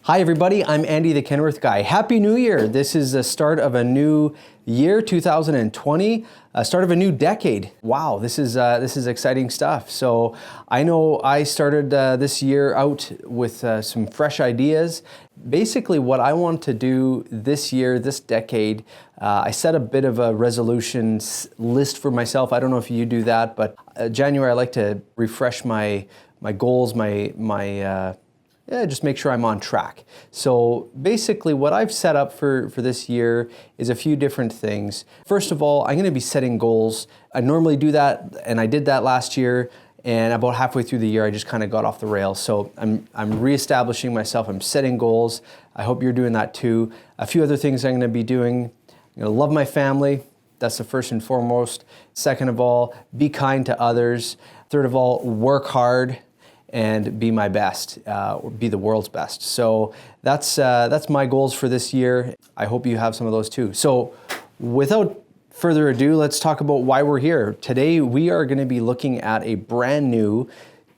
Hi everybody, I'm Andy the Kenworth Guy. Happy New Year! This is the start of a new year, 2020, start of a new decade. Wow, this is exciting stuff. So I know I started this year out with some fresh ideas. Basically what I want to do this year, this decade, I set a bit of a resolution list for myself. I don't know if you do that, but January I like to refresh my goals, just make sure I'm on track. So basically what I've set up for this year is a few different things. First of all, I'm going to be setting goals. I normally do that, and I did that last year, and about halfway through the year I just kind of got off the rails. So I'm reestablishing myself, I'm setting goals. I hope you're doing that too. A few other things I'm going to be doing. I'm going to love my family. That's the first and foremost. Second of all, be kind to others. Third of all, work hard and be my best, or be the world's best. So that's my goals for this year. I hope you have some of those too. So without further ado, let's talk about why we're here. Today we are going to be looking at a brand new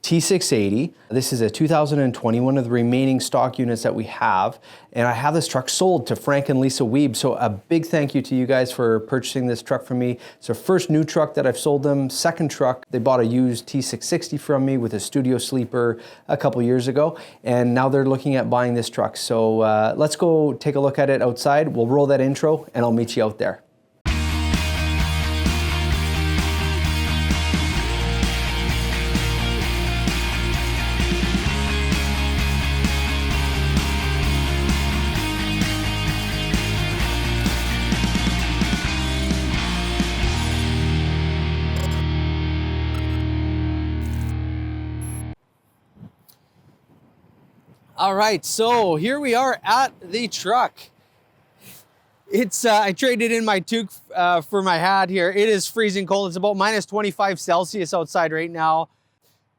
T680. This is a 2020, one of the remaining stock units that we have. And I have this truck sold to Frank and Lisa Wiebe. So a big thank you to you guys for purchasing this truck from me. It's their first new truck that I've sold them. Second truck, they bought a used T660 from me with a studio sleeper a couple years ago. And now they're looking at buying this truck. So let's go take a look at it outside. We'll roll that intro and I'll meet you out there. All right, so here we are at the truck. I traded in my toque for my hat here. It is freezing cold. It's about minus 25 Celsius outside right now.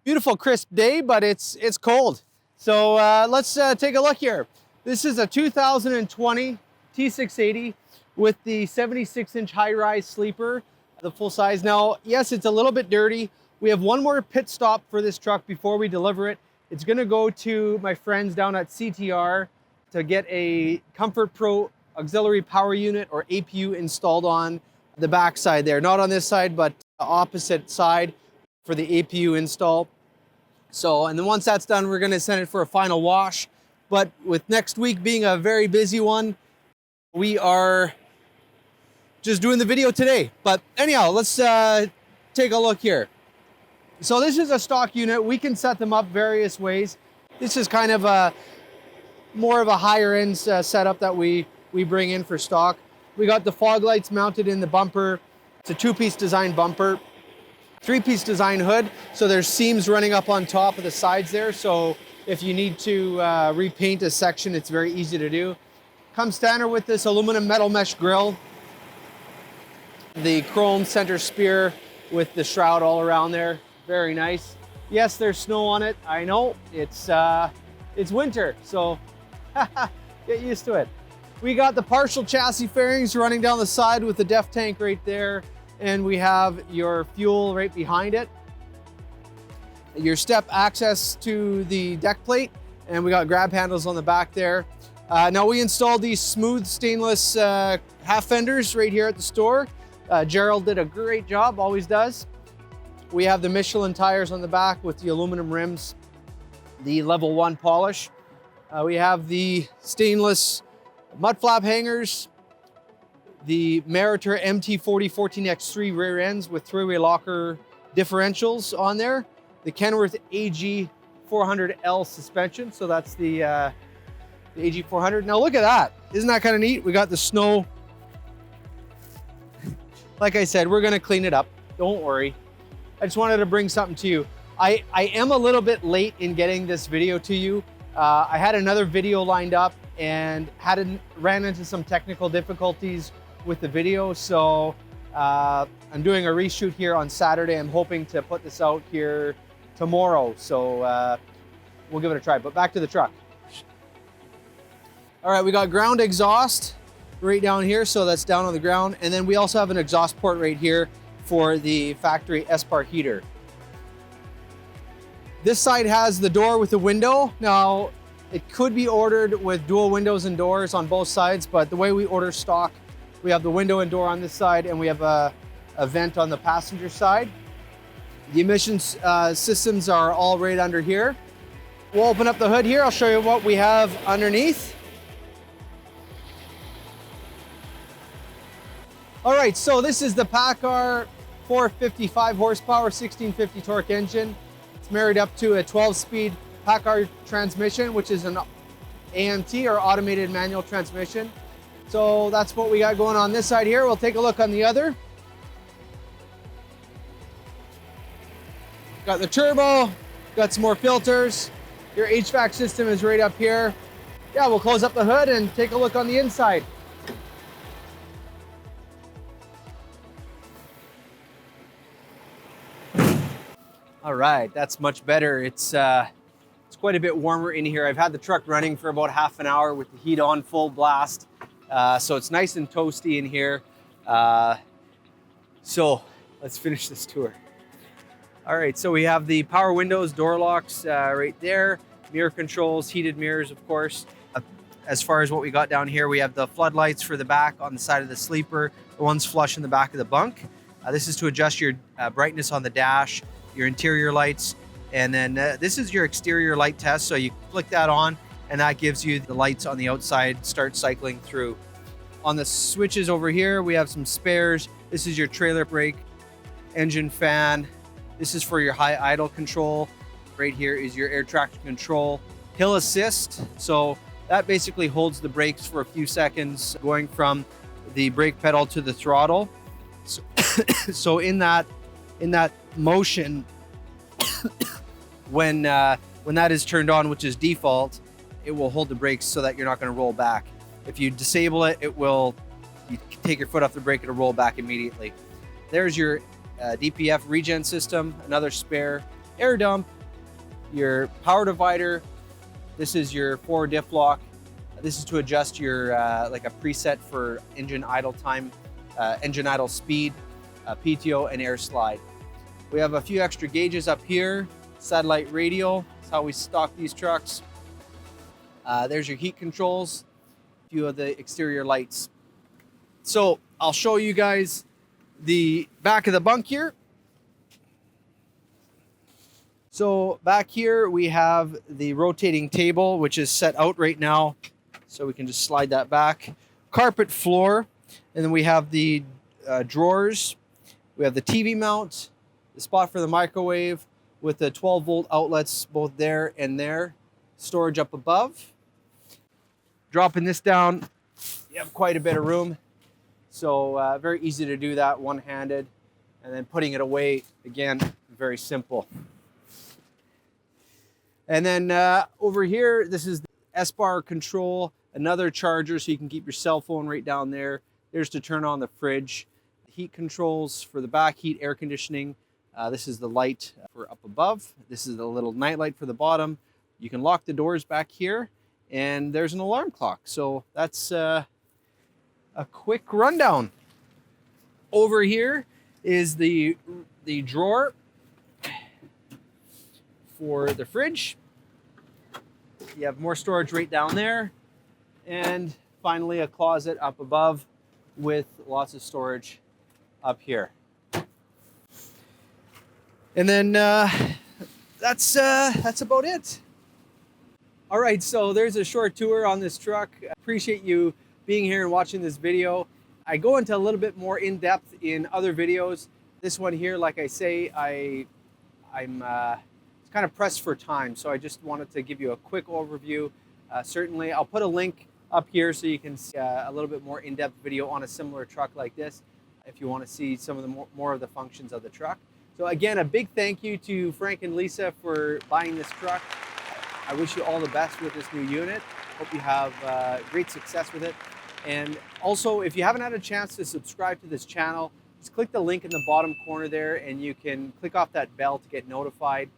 Beautiful crisp day, but it's cold. So let's take a look here. This is a 2020 T680 with the 76-inch high-rise sleeper, the full size. Now, yes, it's a little bit dirty. We have one more pit stop for this truck before we deliver it. It's gonna go to my friends down at CTR to get a Comfort Pro auxiliary power unit or APU installed on the back side there. Not on this side, but the opposite side for the APU install. So, and then once that's done, we're gonna send it for a final wash. But with next week being a very busy one, we are just doing the video today. But anyhow, let's take a look here. So this is a stock unit. We can set them up various ways. This is kind of more of a higher end setup that we bring in for stock. We got the fog lights mounted in the bumper. It's a two-piece design bumper, three-piece design hood. So there's seams running up on top of the sides there. So if you need to repaint a section, it's very easy to do. Comes standard with this aluminum metal mesh grille, the chrome center spear with the shroud all around there. Very nice. Yes, there's snow on it. I know it's winter, so get used to it. We got the partial chassis fairings running down the side with the def tank right there, and we have your fuel right behind it. Your step access to the deck plate, and we got grab handles on the back there. Now we installed these smooth stainless half fenders right here at the store. Gerald did a great job, always does. We have the Michelin tires on the back with the aluminum rims, the level 1 polish. We have the stainless mud flap hangers, the Meritor MT40 14X3 rear ends with three-way locker differentials on there, the Kenworth AG400L suspension, so that's the AG400. Now look at that, isn't that kind of neat? We got the snow. Like I said, we're gonna clean it up, don't worry. I just wanted to bring something to you. I am a little bit late in getting this video to you. I had another video lined up and ran into some technical difficulties with the video. So I'm doing a reshoot here on Saturday. I'm hoping to put this out here tomorrow. So we'll give it a try, but back to the truck. All right, we got ground exhaust right down here. So that's down on the ground. And then we also have an exhaust port right here for the factory Espar heater. This side has the door with the window. Now, It could be ordered with dual windows and doors on both sides, but the way we order stock, we have the window and door on this side, and we have a vent on the passenger side. The emissions systems are all right under here. We'll open up the hood here. I'll show you what we have underneath. All right, so this is the PACCAR 455 horsepower, 1650 torque engine. It's married up to a 12-speed PACCAR transmission, which is an AMT or automated manual transmission. So that's what we got going on this side here. We'll take a look on the other. Got the turbo, got some more filters. Your HVAC system is right up here. Yeah, we'll close up the hood and take a look on the inside. All right, that's much better. It's quite a bit warmer in here. I've had the truck running for about half an hour with the heat on full blast. So it's nice and toasty in here. So let's finish this tour. All right, so we have the power windows, door locks right there, mirror controls, heated mirrors, of course. As far as what we got down here, we have the floodlights for the back on the side of the sleeper, the ones flush in the back of the bunk. This is to adjust your brightness on the dash, your interior lights, and then this is your exterior light test. So you flick that on, and that gives you the lights on the outside start cycling through. On the switches over here, we have some spares. This is your trailer brake, engine fan. This is for your high idle control. Right here is your air traction control. Hill assist, so that basically holds the brakes for a few seconds, going from the brake pedal to the throttle. So in that motion, when that is turned on, which is default, it will hold the brakes so that you're not going to roll back. If you disable it, you take your foot off the brake, it'll roll back immediately. There's your DPF regen system, another spare, air dump, your power divider. This is your forward diff lock. This is to adjust your like a preset for engine idle time, engine idle speed, PTO, and air slide. We have a few extra gauges up here. Satellite radio, that's how we stock these trucks. There's your heat controls, a few of the exterior lights. So I'll show you guys the back of the bunk here. So back here we have the rotating table, which is set out right now. So we can just slide that back. Carpet floor, and then we have the drawers. We have the TV mount, the spot for the microwave with the 12-volt outlets both there and there. Storage up above. Dropping this down, you have quite a bit of room. So very easy to do that one-handed. And then putting it away, again, very simple. And then over here, this is the S-bar control, another charger so you can keep your cell phone right down there. There's to turn on the fridge. Heat controls for the back, heat, air conditioning. This is the light for up above. This is the little night light for the bottom. You can lock the doors back here, and there's an alarm clock. So that's a quick rundown. Over here is the drawer for the fridge. You have more storage right down there. And finally, a closet up above with lots of storage up here. And then that's about it. All right, so there's a short tour on this truck. I appreciate you being here and watching this video. I go into a little bit more in depth in other videos. This one here, like I say, I'm kind of pressed for time, so I just wanted to give you a quick overview. Certainly, I'll put a link up here so you can see a little bit more in-depth video on a similar truck like this if you want to see some of the more of the functions of the truck. So again, a big thank you to Frank and Lisa for buying this truck. I wish you all the best with this new unit. Hope you have great success with it. And also, if you haven't had a chance to subscribe to this channel, just click the link in the bottom corner there and you can click off that bell to get notified.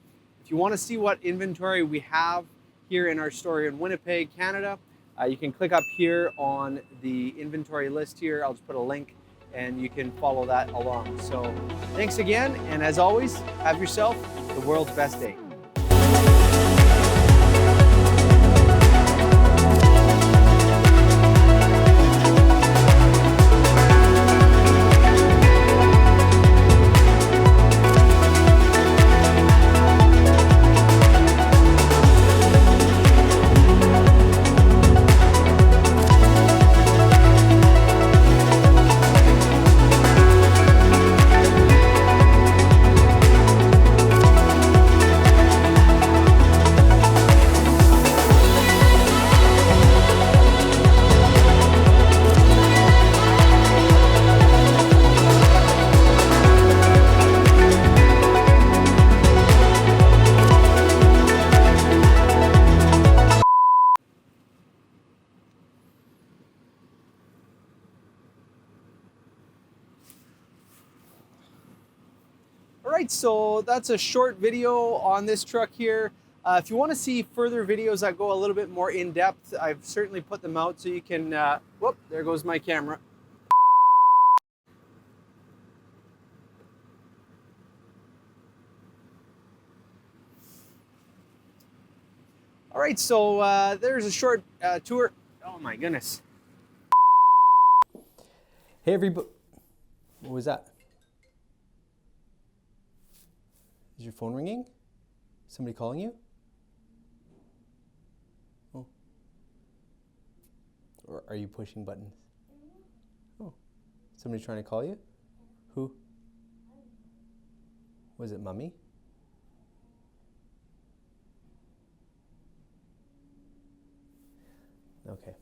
If you want to see what inventory we have here in our store in Winnipeg, Canada, you can click up here on the inventory list here. I'll just put a link and you can follow that along. So thanks again, and as always, have yourself the world's best day. right, so that's a short video on this truck here. If you want to see further videos that go a little bit more in depth, I've certainly put them out so you can, whoop, there goes my camera. All right, so there's a short tour. Oh my goodness. Hey everybody, what was that? Is your phone ringing? Somebody calling you? Oh. Or are you pushing buttons? Oh. Somebody trying to call you? Who? Was it Mommy? Okay.